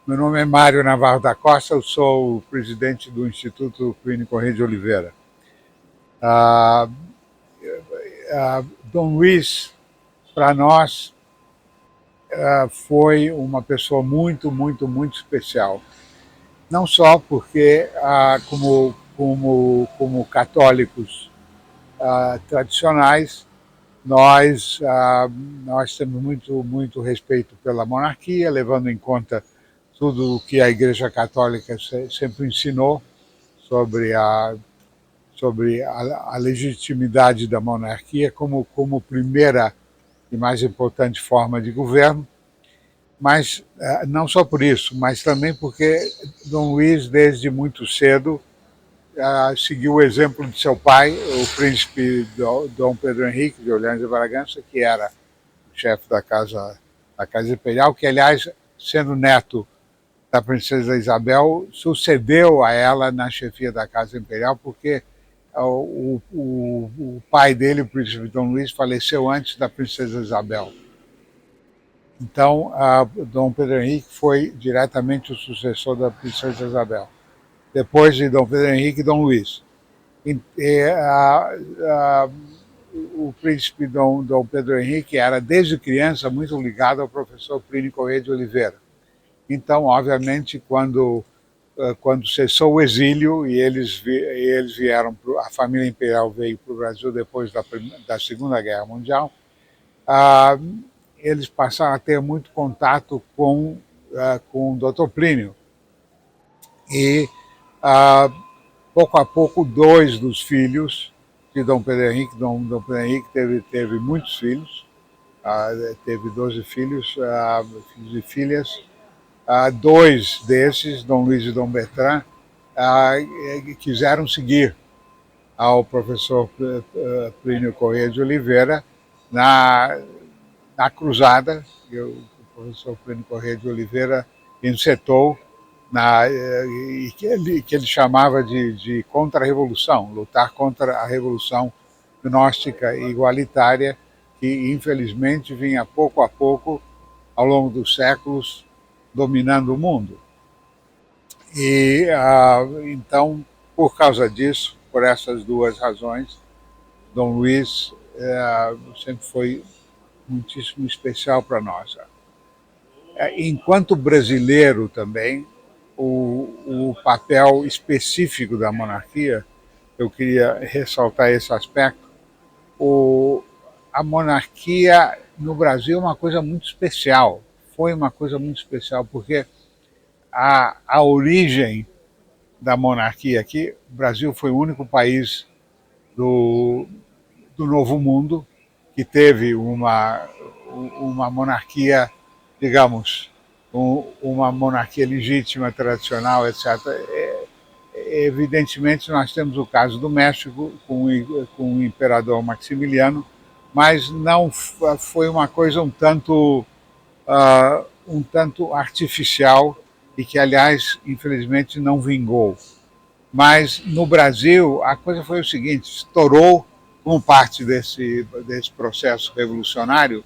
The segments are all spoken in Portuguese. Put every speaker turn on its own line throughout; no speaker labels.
Meu nome é Mário Navarro da Costa, eu sou o presidente do Instituto Plínio Corrêa de Oliveira. Ah, Dom Luiz, para nós, foi uma pessoa muito especial. Não só porque, como católicos tradicionais, nós, nós temos muito respeito pela monarquia, levando em conta tudo o que a Igreja Católica sempre ensinou sobre a legitimidade da monarquia como primeira e mais importante forma de governo, mas não só por isso, mas também porque Dom Luiz, desde muito cedo, seguiu o exemplo de seu pai, o príncipe Dom Pedro Henrique de Orleans e Bragança, que era o chefe da Casa Imperial, que, aliás, sendo neto da princesa Isabel, sucedeu a ela na chefia da Casa Imperial, porque o pai dele, o príncipe Dom Luiz, faleceu antes da princesa Isabel. Então, Dom Pedro Henrique foi diretamente o sucessor da princesa Isabel. Depois de Dom Pedro Henrique, Dom Luiz. O príncipe Dom Pedro Henrique era, desde criança, muito ligado ao professor Plínio Corrêa de Oliveira. Então, obviamente, quando cessou o exílio e eles vieram, a família imperial veio para o Brasil depois da Segunda Guerra Mundial, eles passaram a ter muito contato com o Dr. Plínio. E, pouco a pouco, dois dos filhos de Dom Pedro Henrique, Dom Pedro Henrique teve muitos filhos, teve 12 filhos, filhos e filhas. Dois desses, Dom Luiz e Dom Bertrand, quiseram seguir ao professor Plínio Corrêa de Oliveira na cruzada que o professor Plínio Corrêa de Oliveira encetou, e que ele chamava de contra-revolução, lutar contra a revolução gnóstica e igualitária, que infelizmente vinha pouco a pouco, ao longo dos séculos, dominando o mundo. E então, por causa disso, por essas duas razões, Dom Luiz sempre foi muitíssimo especial para nós. Enquanto brasileiro também, o papel específico da monarquia, eu queria ressaltar esse aspecto. A monarquia no Brasil é uma coisa muito especial, foi uma coisa muito especial, porque a origem da monarquia aqui, o Brasil foi o único país do Novo Mundo que teve uma monarquia, digamos, uma monarquia legítima, tradicional, etc. Evidentemente, nós temos o caso do México, com o imperador Maximiliano, mas não foi uma coisa um tanto artificial e que, aliás, infelizmente não vingou. Mas no Brasil a coisa foi o seguinte: estourou como parte desse processo revolucionário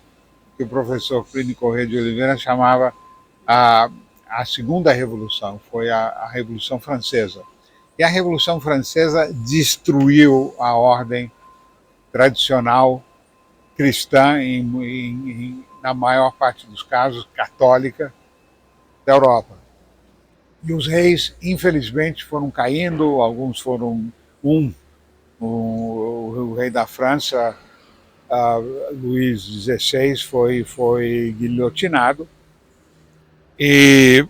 que o professor Plínio Corrêa de Oliveira chamava a Segunda Revolução, foi a Revolução Francesa. E a Revolução Francesa destruiu a ordem tradicional cristã, na maior parte dos casos, católica, da Europa. E os reis, infelizmente, foram caindo, alguns foram... O rei da França, Luís XVI, foi guilhotinado, e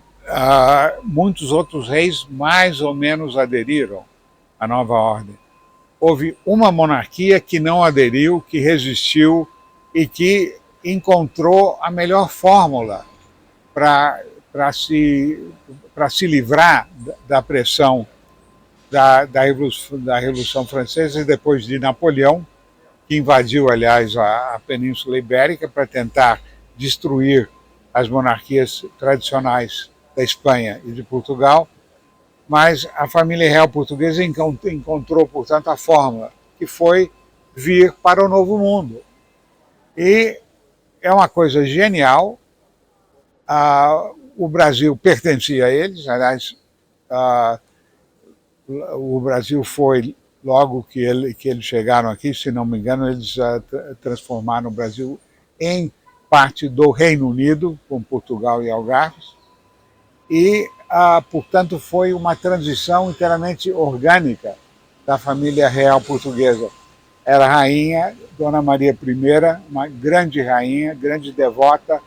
muitos outros reis mais ou menos aderiram à nova ordem. Houve uma monarquia que não aderiu, que resistiu e que encontrou a melhor fórmula para se livrar da pressão da Revolução Francesa e depois de Napoleão, que invadiu, aliás, a Península Ibérica para tentar destruir as monarquias tradicionais da Espanha e de Portugal. Mas a família real portuguesa encontrou, portanto, a fórmula, que foi vir para o Novo Mundo. E é uma coisa genial, O Brasil pertencia a eles, aliás, o Brasil foi, logo que eles chegaram aqui, se não me engano, eles transformaram o Brasil em parte do Reino Unido, com Portugal e Algarves, e, portanto, foi uma transição inteiramente orgânica da família real portuguesa. Era a rainha, Dona Maria I, uma grande rainha, grande devota,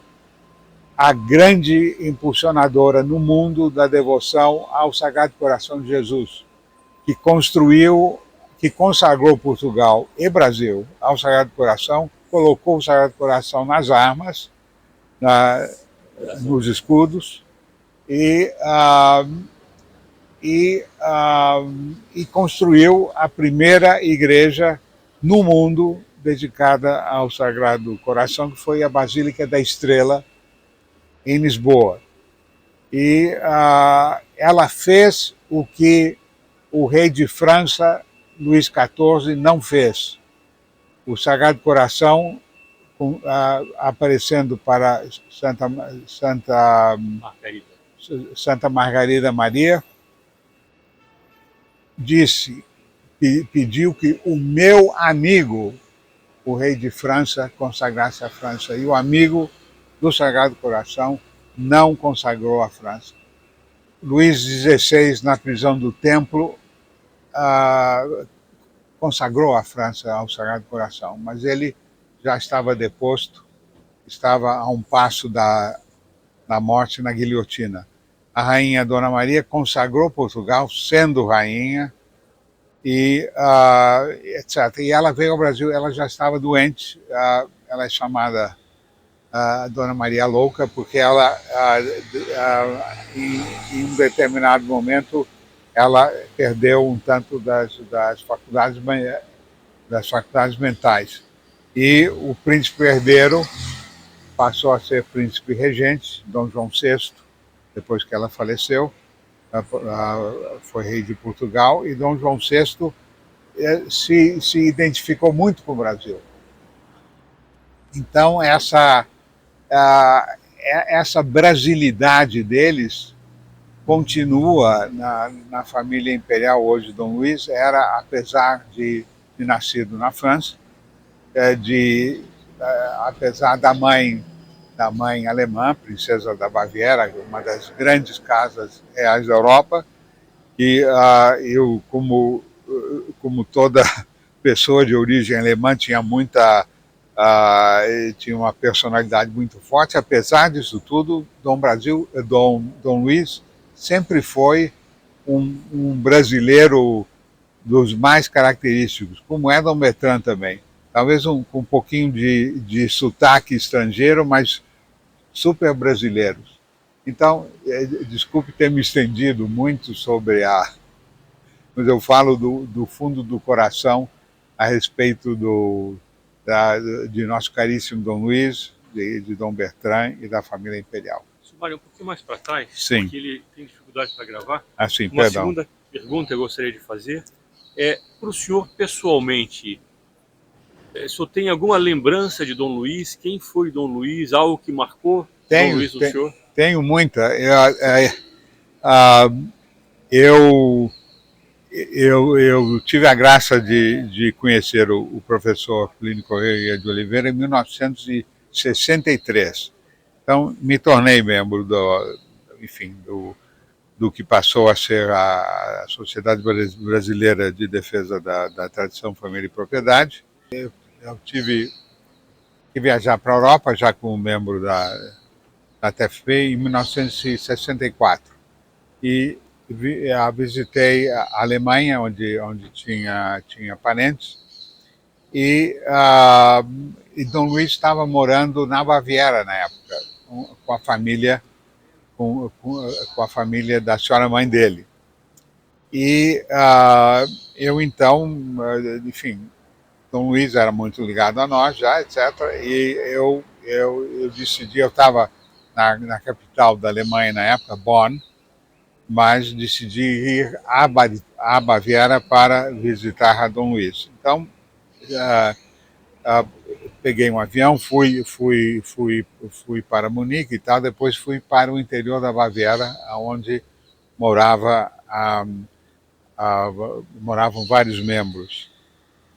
a grande impulsionadora no mundo da devoção ao Sagrado Coração de Jesus, que construiu, que consagrou Portugal e Brasil ao Sagrado Coração, colocou o Sagrado Coração nas armas, nos escudos, e, e construiu a primeira igreja no mundo dedicada ao Sagrado Coração, que foi a Basílica da Estrela, em Lisboa. E ela fez o que o rei de França, Luís XIV, não fez. O Sagrado Coração, aparecendo para Santa Margarida Maria, pediu que o meu amigo, o rei de França, consagrasse a França. E o amigo do Sagrado Coração não consagrou a França. Luís XVI, na prisão do Templo, consagrou a França ao Sagrado Coração, mas ele já estava deposto, estava a um passo da morte na guilhotina. A rainha Dona Maria consagrou Portugal, sendo rainha, e etc. E ela veio ao Brasil, ela já estava doente, ela é chamada Dona Maria Louca, porque ela, em um determinado momento, ela perdeu um tanto das faculdades mentais. E o príncipe herdeiro passou a ser príncipe regente, Dom João VI, depois que ela faleceu, foi rei de Portugal, e Dom João VI se identificou muito com o Brasil. Então, essa brasilidade deles continua na família imperial hoje. Dom Luís era, apesar de nascido na França, apesar da mãe alemã, princesa da Baviera, uma das grandes casas reais da Europa, e eu, como toda pessoa de origem alemã, tinha uma personalidade muito forte. Apesar disso tudo, Dom Luís sempre foi um brasileiro dos mais característicos, como é Dom Bertrand também. Talvez com um pouquinho de sotaque estrangeiro, mas super brasileiros. Então, desculpe ter me estendido muito sobre mas eu falo do fundo do coração a respeito de nosso caríssimo Dom Luís, de Dom Bertrand e da família imperial.
Mário, um pouquinho mais para trás,
sim,
porque ele tem dificuldade para gravar.
Sim,
uma segunda pergunta eu gostaria de fazer é para o senhor pessoalmente. O senhor tem alguma lembrança de Dom Luís? Quem foi Dom Luís? Algo que marcou Dom Luís no senhor?
Tenho muita. Eu tive a graça de conhecer o professor Plínio Correia de Oliveira em 1963. Então, me tornei membro do que passou a ser a Sociedade Brasileira de Defesa da Tradição, Família e Propriedade. Eu tive que viajar para a Europa, já como membro da TFP, em 1964. E visitei a Alemanha, onde tinha parentes, e Dom Luís estava morando na Baviera na época, com a família da senhora mãe dele. E eu então, enfim, Dom Luís era muito ligado a nós já, etc. E eu decidi, eu estava na capital da Alemanha na época, Bonn, mas decidi ir à Baviera para visitar a Dom Luís. Então, peguei um avião, fui para Munique e tal, depois fui para o interior da Baviera, onde moravam vários membros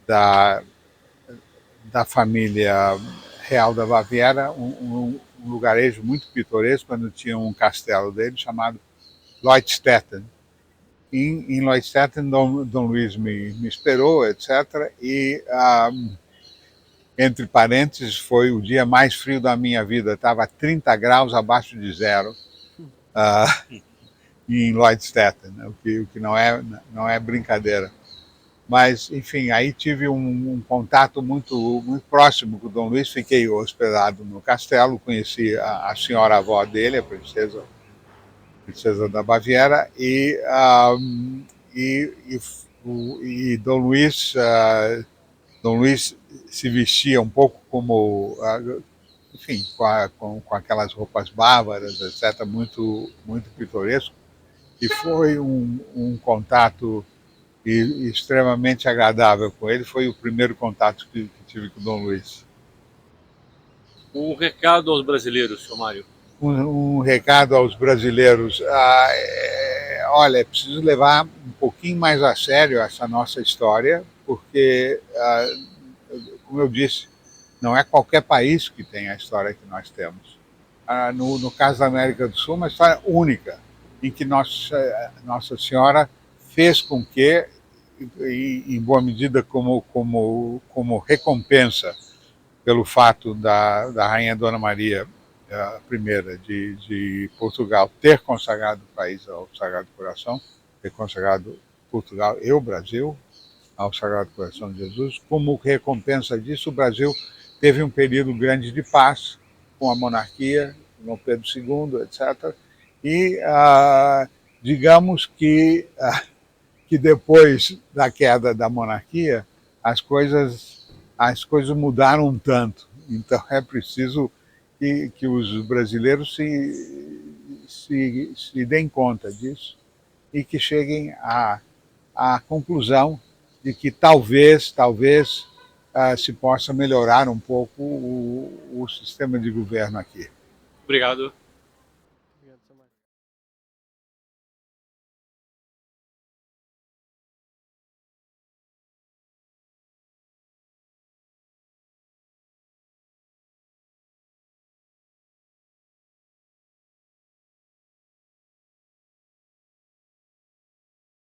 da família real da Baviera, um lugarejo muito pitoresco, onde tinha um castelo dele chamado Leutstetten. Em Leutstetten, Dom Luís me esperou, etc. E, entre parênteses, foi o dia mais frio da minha vida. Estava 30 graus abaixo de zero em Leutstetten, né? o que não é brincadeira. Mas, enfim, aí tive um contato muito próximo com o Dom Luís, fiquei hospedado no castelo, conheci a senhora-avó dele, a princesa da Baviera, e Dom Luís se vestia um pouco como, enfim, com aquelas roupas bárbaras, etc., muito pitoresco, e foi um contato extremamente agradável com ele. Foi o primeiro contato que tive com o Dom Luís.
Um recado aos brasileiros, senhor Mário.
Um recado aos brasileiros. Olha, é preciso levar um pouquinho mais a sério essa nossa história, porque, como eu disse, não é qualquer país que tem a história que nós temos. No caso da América do Sul, uma história única, em que Nossa Senhora fez com que, em boa medida como recompensa pelo fato da Rainha Dona Maria I de Portugal ter consagrado o país ao Sagrado Coração, ter consagrado Portugal e o Brasil ao Sagrado Coração de Jesus. Como recompensa disso, o Brasil teve um período grande de paz com a monarquia, Dom Pedro II, etc. E digamos que depois da queda da monarquia, as coisas mudaram um tanto. Então é preciso que os brasileiros se deem conta disso e que cheguem à conclusão de que talvez se possa melhorar um pouco o sistema de governo aqui.
Obrigado.